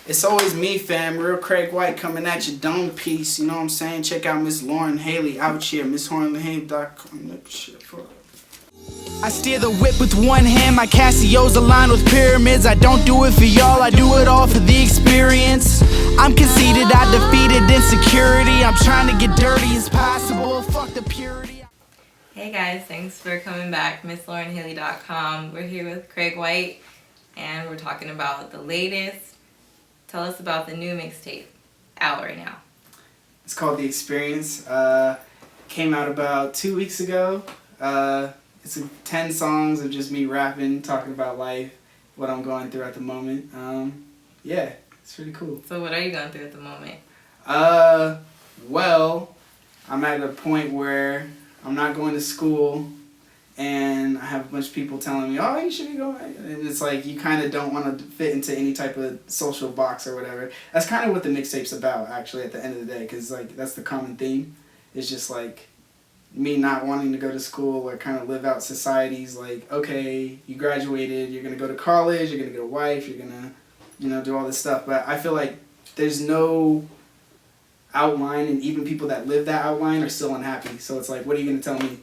It's always me, fam. Real Craig White coming at your dome piece. You know what I'm saying? Check out Miss Lauren Haley out here. MissLaurenHaley.com. I steer the whip with one hand. My Casio's aligned with pyramids. I don't do it for y'all. I do it all for the experience. I'm conceited. I defeated insecurity. I'm trying to get dirty as possible. Fuck the purity. Hey guys, thanks for coming back. MissLaurenHaley.com. We're here with Craig White, and we're talking about the latest. Tell us about the new mixtape out right now. It's called The Experience. Came out about 2 weeks ago. It's 10 songs of just me rapping, talking about life, what I'm going through at the moment. Yeah, it's pretty cool. So what are you going through at the moment? Well, I'm at a point where I'm not going to school, and I have a bunch of people telling me, oh, you should be going. And it's like, you kind of don't want to fit into any type of social box or whatever. That's kind of what the mixtape's about, actually, at the end of the day, because like, that's the common theme. It's just like me not wanting to go to school or kind of live out society's like, okay, you graduated, you're going to go to college, you're going to get a wife, you're going to, do all this stuff. But I feel like there's no outline, and even people that live that outline are still unhappy. So it's like, what are you going to tell me?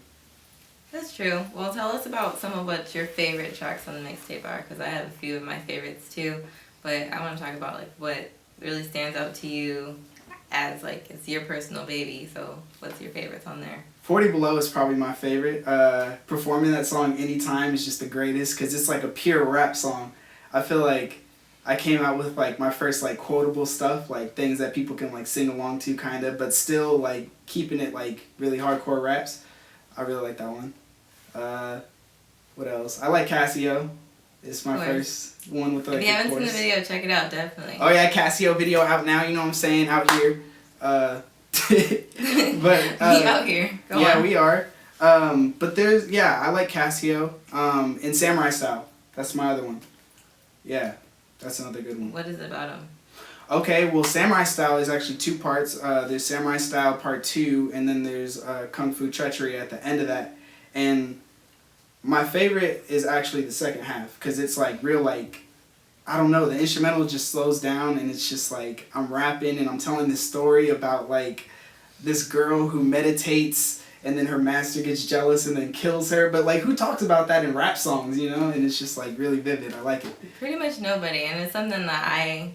That's true. Well, tell us about some of what your favorite tracks on the mixtape are, because I have a few of my favorites too. But I want to talk about like what really stands out to you as like it's your personal baby. So what's your favorites on there? 40 Below is probably my favorite. Performing that song anytime is just the greatest because it's like a pure rap song. I feel like I came out with like my first like quotable stuff, like things that people can like sing along to kind of, but still like keeping it like really hardcore raps. I really like that one. What else? I like Casio. It's my first one with like. If you haven't seen the video, check it out, definitely. Oh yeah, Casio video out now. You know what I'm saying? Out here. But we out here. Go on. We are. But there's I like Casio. And Samurai Style. That's my other one. Yeah, that's another good one. What is it about him? Okay, well, Samurai Style is actually two parts. There's Samurai Style Part 2, and then there's Kung Fu Treachery at the end of that. And my favorite is actually the second half, because it's like real, like, I don't know, the instrumental just slows down, and it's just like I'm rapping and I'm telling this story about like this girl who meditates, and then her master gets jealous and then kills her. But like, who talks about that in rap songs, And it's just like really vivid. I like it. Pretty much nobody, and it's something that I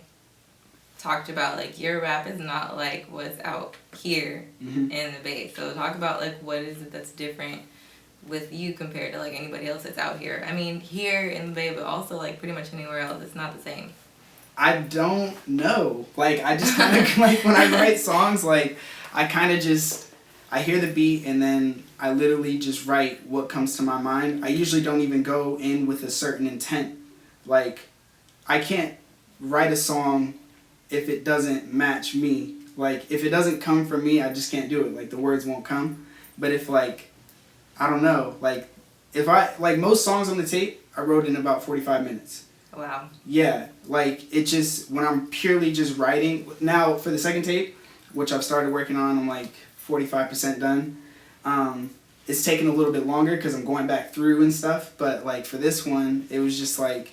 talked about. Like, your rap is not like what's out here in the Bay. So talk about like what is it that's different with you compared to like anybody else that's out here. I mean, here in the Bay, but also like pretty much anywhere else, it's not the same. I don't know. Like, I just kind of like when I write songs, like I kind of just I hear the beat and then I literally just write what comes to my mind. I usually don't even go in with a certain intent. Like, I can't write a song if it doesn't match me. Like, if it doesn't come from me, I just can't do it. Like, the words won't come. But if, like, I don't know, like, if like, most songs on the tape, I wrote in about 45 minutes. Wow. Yeah, like, it just, when I'm purely just writing, now, for the second tape, which I've started working on, I'm, like, 45% done. It's taking a little bit longer because I'm going back through and stuff, but, like, for this one, it was just, like,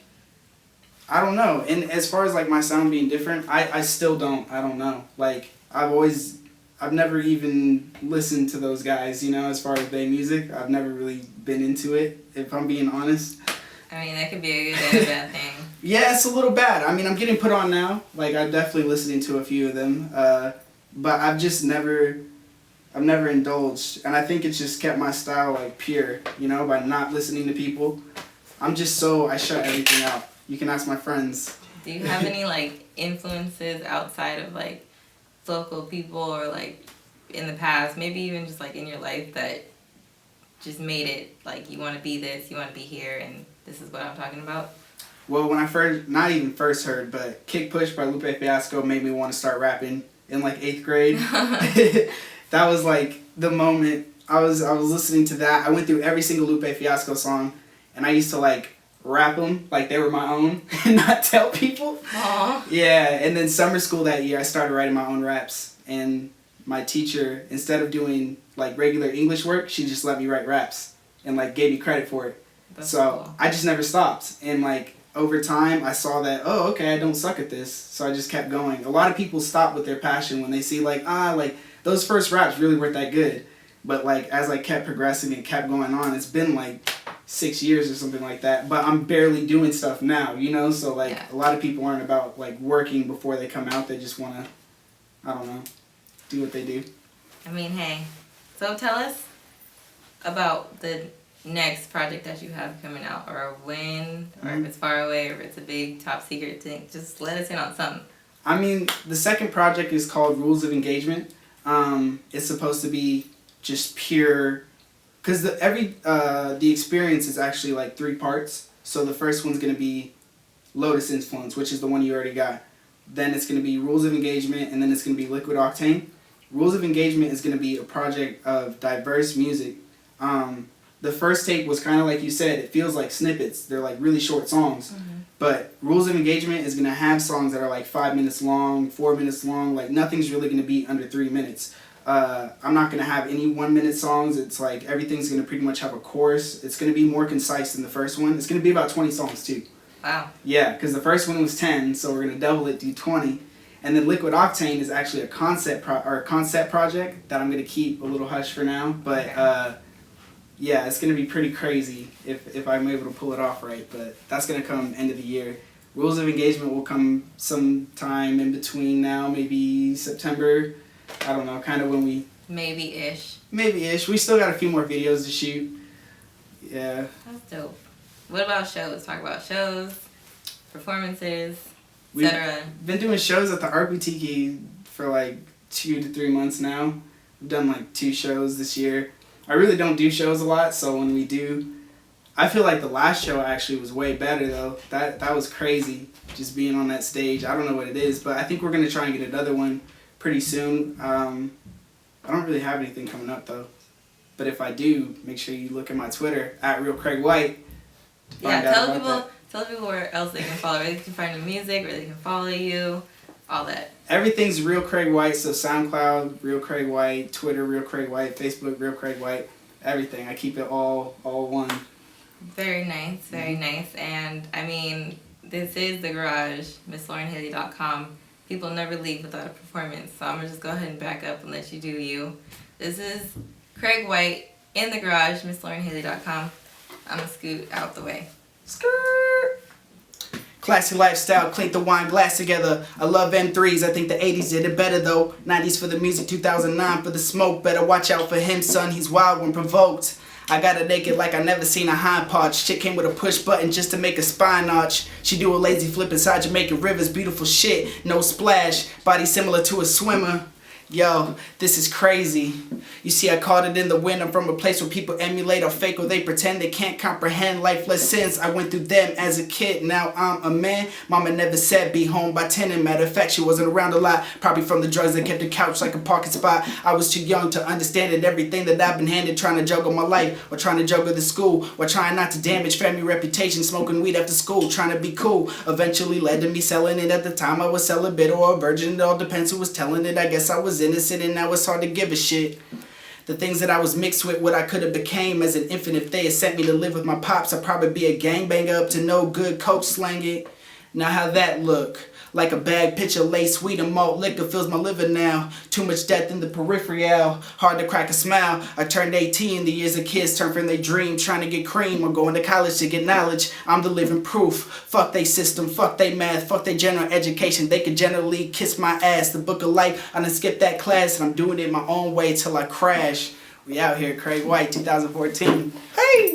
I don't know. And as far as like my sound being different, I still don't. I don't know. Like, I've never even listened to those guys, as far as Bay music. I've never really been into it, if I'm being honest. I mean, that could be a good and a bad thing. Yeah, it's a little bad. I mean, I'm getting put on now. Like, I'm definitely listening to a few of them. But I've just never indulged. And I think it's just kept my style like pure, by not listening to people. I shut everything out. You can ask my friends. Do you have any like influences outside of like local people or like in the past, maybe even just like in your life that just made it like you want to be this, you want to be here, and this is what I'm talking about? Well, when I not even first heard, but Kick Push by Lupe Fiasco made me want to start rapping in like 8th grade. That was like the moment I was listening to that. I went through every single Lupe Fiasco song, and I used to like rap them like they were my own and not tell people. Aww. Yeah, and then summer school that year I started writing my own raps, and my teacher, instead of doing like regular English work, she just let me write raps and like gave me credit for it. That's so cool. I just never stopped, and like over time, I saw that, oh, okay, I don't suck at this. So I just kept going. A lot of people stop with their passion when they see, like, those first raps really weren't that good. But, like, as I kept progressing and kept going on, it's been, like, 6 years or something like that. But I'm barely doing stuff now, you know? So, like, a lot of people aren't about, like, working before they come out. They just want to, I don't know, do what they do. I mean, hey. So tell us about the next project that you have coming out, or when, or if it's far away, or if it's a big top secret thing. Just let us in on something. I mean, the second project is called Rules of Engagement. It's supposed to be just pure, because the experience is actually like 3 parts. So the first one's going to be LOTUS Influence, which is the one you already got. Then it's going to be Rules of Engagement, and then it's going to be Liquid Octane. Rules of Engagement is going to be a project of diverse music. The first tape was kind of like you said, it feels like snippets. They're like really short songs. Mm-hmm. But Rules of Engagement is going to have songs that are like 5 minutes long, 4 minutes long. Like nothing's really going to be under 3 minutes. I'm not going to have any 1 minute songs. It's like everything's going to pretty much have a chorus. It's going to be more concise than the first one. It's going to be about 20 songs too. Wow. Yeah, because the first one was 10, so we're going to double it, do 20. And then Liquid Octane is actually a concept project that I'm going to keep a little hush for now. But yeah, it's going to be pretty crazy if I'm able to pull it off right. But that's going to come end of the year. Rules of Engagement will come sometime in between now, maybe September. I don't know, kind of when we... Maybe-ish. Maybe-ish. We still got a few more videos to shoot. Yeah. That's dope. What about shows? Talk about shows, performances, etc. We've been doing shows at the Art Boutique for like 2 to 3 months now. We've done like 2 shows this year. I really don't do shows a lot, so when we do, I feel like the last show actually was way better though. That was crazy, just being on that stage. I don't know what it is, but I think we're going to try and get another one pretty soon. I don't really have anything coming up though. But if I do, make sure you look at my Twitter, @RealCraigWhite. Yeah, tell people where else they can follow, where they can find your music, where they can follow you, all that. Everything's Real Craig White, so SoundCloud, Real Craig White, Twitter, Real Craig White, Facebook, Real Craig White, everything. I keep it all one. Very nice, very nice. And I mean, this is The Garage, MissLaurenHaley.com. People never leave without a performance, so I'm going to just go ahead and back up and let you do you. This is Craig White in The Garage, MissLaurenHaley.com. I'm going to scoot out the way. Skirt! Classy lifestyle, clink the wine glass together. I love M3s, I think the 80s did it better though. 90s for the music, 2009 for the smoke. Better watch out for him, son, he's wild when provoked. I got her naked like I never seen a hind parch. Chick came with a push button just to make a spine arch. She do a lazy flip inside Jamaican rivers, beautiful shit, no splash. Body similar to a swimmer. Yo, this is crazy. You see, I caught it in the wind. I'm from a place where people emulate or fake or they pretend they can't comprehend life lessons. I went through them as a kid, now I'm a man. Mama never said be home by 10. And matter of fact, she wasn't around a lot. Probably from the drugs that kept the couch like a parking spot. I was too young to understand it. Everything that I've been handed, trying to juggle my life or trying to juggle the school, or trying not to damage family reputation, smoking weed after school, trying to be cool. Eventually led to me selling it. At the time I was celibate or a virgin. It all depends who was telling it. I guess I was innocent and now it's hard to give a shit. The things that I was mixed with, what I could have became as an infant. If they had sent me to live with my pops, I'd probably be a gangbanger up to no good, coke slanging. Now how that look? Like a bag pitch of lace, sweet and malt liquor fills my liver now. Too much death in the peripheral, hard to crack a smile. I turned 18, the years of kids turn from their dream, trying to get cream or going to college to get knowledge. I'm the living proof. Fuck they system, fuck they math, fuck they general education. They could generally kiss my ass. The book of life, I done skipped that class and I'm doing it my own way till I crash. We out here, Craig White, 2014. Hey!